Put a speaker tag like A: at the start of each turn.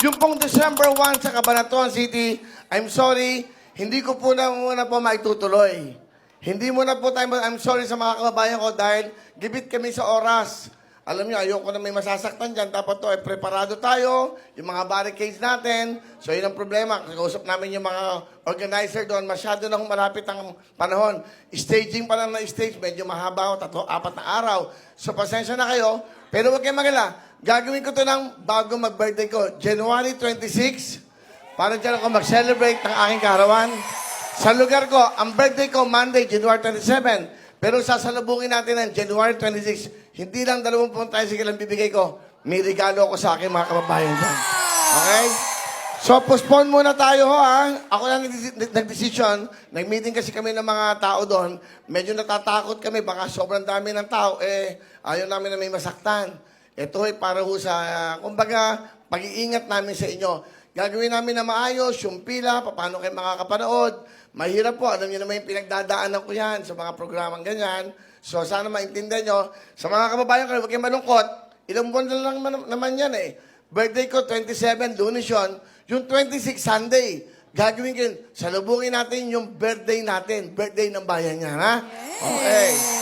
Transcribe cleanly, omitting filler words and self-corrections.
A: Yung pong December 1 sa Cabanatuan City, I'm sorry, hindi ko po na muna po maitutuloy. Hindi muna po tayo, I'm sorry sa mga kababayan ko dahil gibit kami sa oras. Alam niyo, ayoko na may masasaktan dyan. Dapat to, preparado tayo, yung mga barricades natin. So, yun ang problema. Kakausap namin yung mga organizer doon. Masyado na malapit ang panahon. Staging pa lang na stage, medyo mahaba, 3-4 na araw. So, pasensya na kayo. Pero huwag kayong magala. Gagawin ko to ng bago mag-birthday ko. January 26, para dyan ako mag-celebrate ng aking karawan. Sa lugar ko, ang birthday ko, Monday, January 27. Pero sasalubungin natin ng January 26. Hindi lang 20 tricycle ang bibigay ko. May regalo ako sa aking mga kababayan dyan. Okay? So, postpone muna tayo, ha? Ako lang nag-decision. Nag-meeting kasi kami ng mga tao doon. Medyo natatakot kami. Baka sobrang dami ng tao. Ayaw namin na may masaktan. Ito ay para ho sa, kumbaga, pag-iingat namin sa inyo. Gagawin namin na maayos, yung pila, paano kayo makakapanood. Mahirap po, alam niyo naman yung pinagdadaanan ko yan sa mga programang ganyan. So, sana maintindihan nyo. Sa mga kababayan ko, huwag kayong malungkot. Ilang buwan na lang naman yan eh. Birthday ko, 27, Lunes yun. Yung 26, Sunday. Gagawin ko yun. Salubungin natin yung birthday natin. Birthday ng bayan niya, ha? Okay.